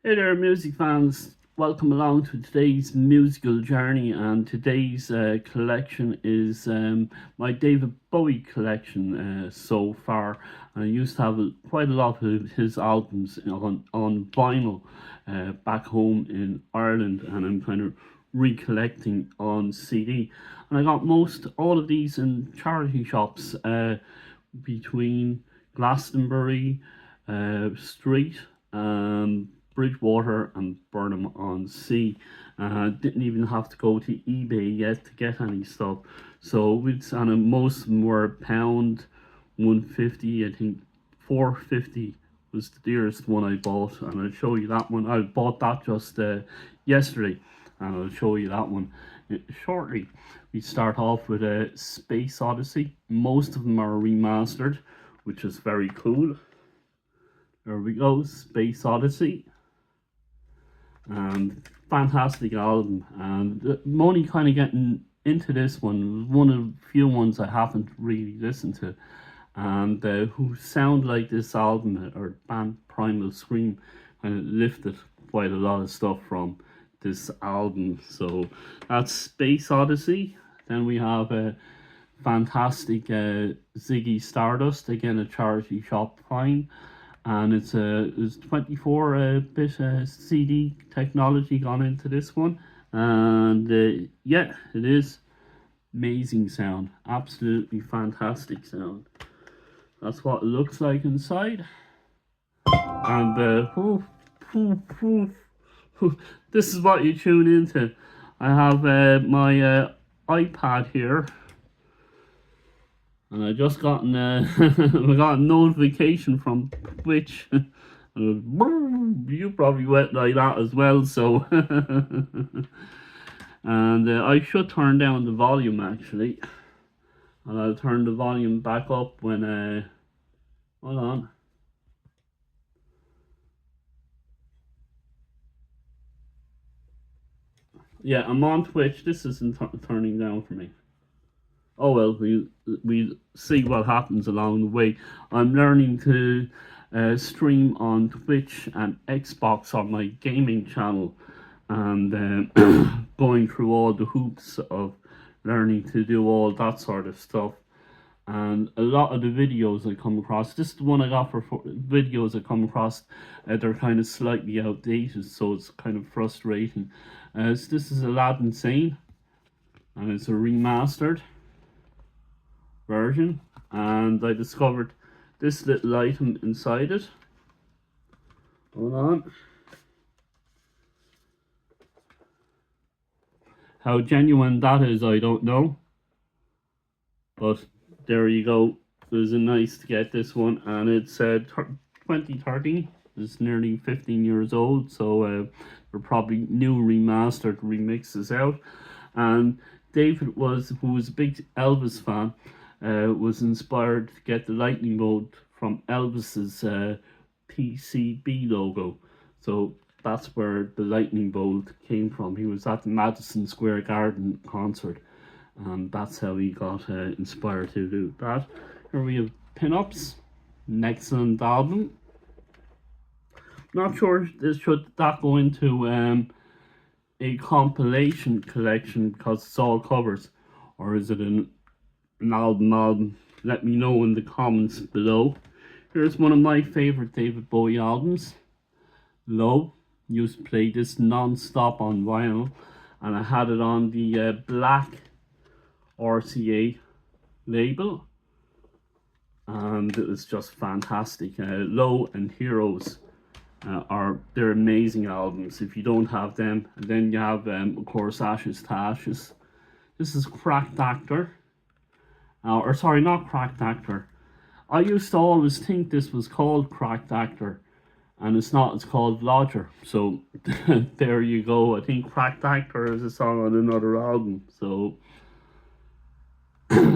Hey there, music fans. Welcome along to today's musical journey. And today's collection is my David Bowie collection so far. I used to have quite a lot of his albums on vinyl back home in Ireland, and I'm kind of recollecting on CD. And I got most all of these in charity shops between Glastonbury Street, Bridgewater and Burnham-on-Sea. Didn't even have to go to eBay yet to get any stuff. So and most of them were pound, 150. I think 450 was the dearest one I bought, and I'll show you that one. I bought that just yesterday, and I'll show you that one shortly. We start off with a Space Odyssey. Most of them are remastered, which is very cool. There we go, Space Odyssey. And fantastic album. And I'm only kind of getting into this one. One of the few ones I haven't really listened to. And who sound like this album, or band Primal Scream, kind of lifted quite a lot of stuff from this album. So that's Space Odyssey. Then we have a fantastic Ziggy Stardust, again a charity shop find, and it's 24-bit CD technology gone into this one, and yeah, it is amazing sound, absolutely fantastic sound. That's what it looks like inside, and this is what you tune into. I have my iPad here, and I just gotten we got a notification from Twitch. You probably went like that as well, so and I should turn down the volume actually, and I'll turn the volume back up when hold on. Yeah, I'm on Twitch. This isn't turning down for me. Oh well, we see what happens along the way. I'm learning to stream on Twitch and Xbox on my gaming channel, and going through all the hoops of learning to do all that sort of stuff. And a lot of the videos I come across, this is the one I got for videos I come across, they're kind of slightly outdated, so it's kind of frustrating. So this is Aladdin Sane, and it's a remastered version, and I discovered this little item inside it. Hold on. How genuine that is, I don't know, but there you go. It was nice to get this one, and it's 2013. It's nearly 15 years old, so they're probably new remastered remixes out. And David who was a big Elvis fan, was inspired to get the lightning bolt from Elvis's PCB logo. So that's where the lightning bolt came from. He was at the Madison Square Garden concert, and that's how he got inspired to do that. Here we have Pin-Ups, an excellent album. Not sure should that go into a compilation collection because it's all covers, or is it an album? Let me know in the comments below. Here's one of my favorite David Bowie albums, Low. Used to play this non-stop on vinyl, and I had it on the black RCA label, and it was just fantastic. Low and Heroes they're amazing albums. If you don't have them, and then you have of course Ashes to Ashes. This is Cracked Actor, or sorry, not Cracked Actor. I used to always think this was called Cracked Actor, and it's not. It's called Lodger. So there you go. I think Cracked Actor is a song on another album. So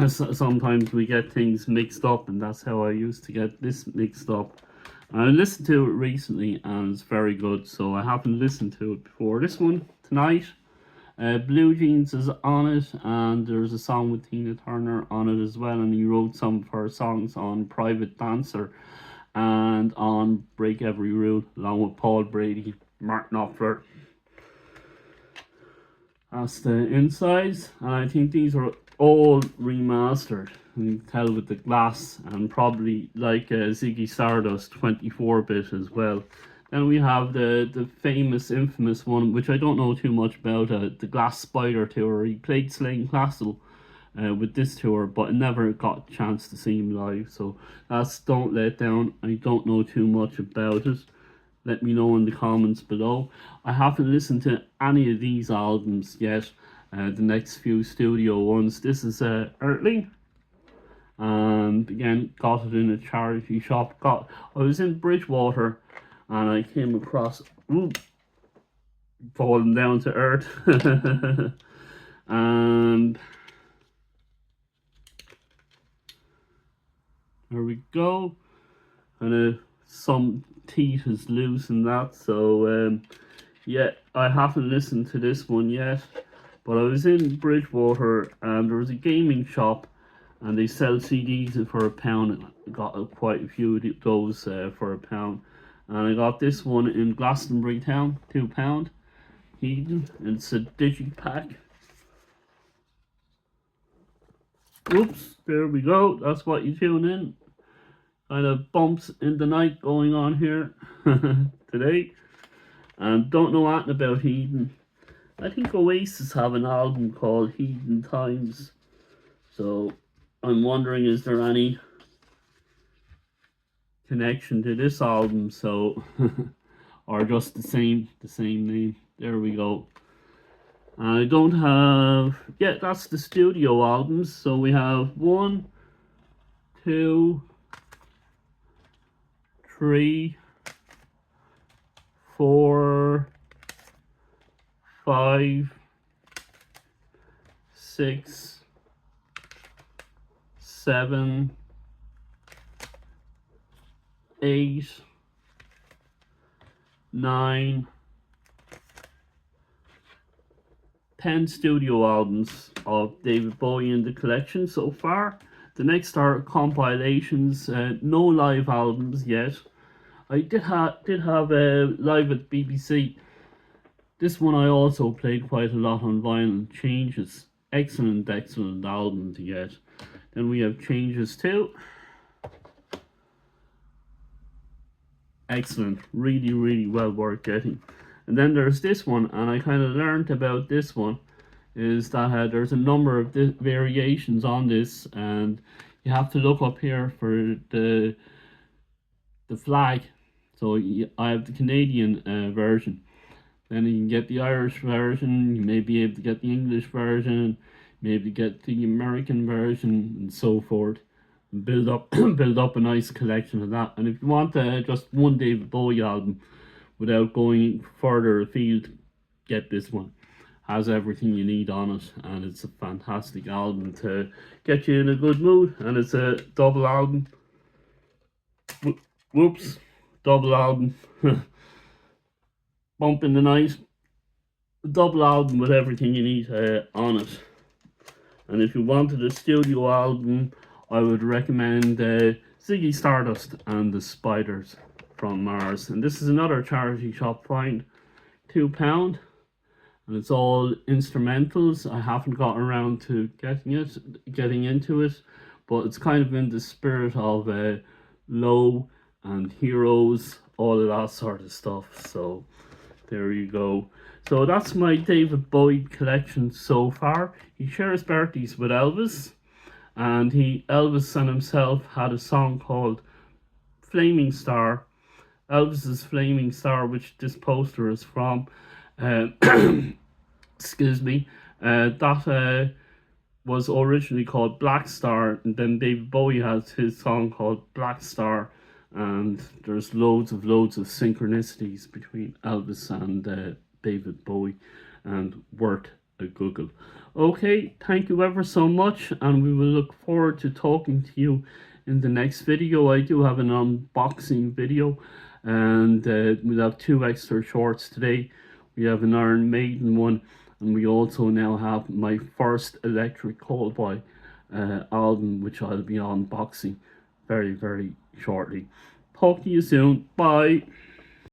sometimes we get things mixed up, and that's how I used to get this mixed up. I listened to it recently, and it's very good, so I haven't listened to it before. This one, Tonight, Blue Jeans is on it, and there's a song with Tina Turner on it as well, and he wrote some of her songs on Private Dancer and on Break Every Rule, along with Paul Brady. Mark Knopfler. That's the insides, and I think these are all remastered. You can tell with the glass, and probably like a Ziggy Stardust 24-bit as well. Then we have the famous, infamous one, which I don't know too much about, the Glass Spider tour. He played Slane Castle with this tour, but I never got a chance to see him live. So that's Don't Let Down. I don't know too much about it. Let me know in the comments below. I haven't listened to any of these albums yet, the next few studio ones. This is Earthling, and again, got it in a charity shop. I was in Bridgewater, and I came across, falling down to earth, and there we go. And some teeth is loose and that, so yeah, I haven't listened to this one yet, but I was in Bridgewater and there was a gaming shop and they sell CDs for £1. I got quite a few of those for £1, and I got this one in Glastonbury Town, £2. Eden, it's a digipack. Oops, there we go, that's what you tune in. Kind of bumps in the night going on here today, and don't know anything about Eden. I think Oasis have an album called Eden Times, so I'm wondering, is there any connection to this album? So or just the same name. There we go. I don't have, yeah, that's the studio albums. So we have 1, 2, 3, 4, 5, 6, 7, 8, 9, 10 studio albums of David Bowie in the collection so far. The next are compilations, no live albums yet. I did have live at BBC. This one I also played quite a lot on vinyl. Changes, excellent album to get. Then we have Changes 2. Excellent, really well worth getting. And then there's this one, and I kind of learned about this one, is that there's a number of variations on this, and you have to look up here for the flag. So I have the Canadian version. Then you can get the Irish version, you may be able to get the English version, maybe get the American version, and so forth. And build up a nice collection of that. And if you want just one David Bowie album without going further afield, get this one. Has everything you need on it, and it's a fantastic album to get you in a good mood. And it's a double album. Whoops, double album. Bump in the night. Double album with everything you need on it. And if you wanted a studio album, I would recommend Ziggy Stardust and the Spiders from Mars. And this is another charity shop find, £2. And it's all instrumentals. I haven't gotten around to getting into it, but it's kind of in the spirit of Low and Heroes, all of that sort of stuff. So there you go. So that's my David Bowie collection so far. He shares birthdays with Elvis, and Elvis and himself had a song called Flaming Star. Elvis's Flaming Star, which this poster is from. Excuse me. That was originally called Black Star, and then David Bowie has his song called Black Star, and there's loads of synchronicities between Elvis and David Bowie, and worth a Google. Okay, thank you ever so much, and we will look forward to talking to you in the next video. I do have an unboxing video, and we'll have 2 extra shorts today. We have an Iron Maiden one, and we also now have my first Electric Callboy album, which I'll be unboxing very shortly. Talk to you soon. Bye.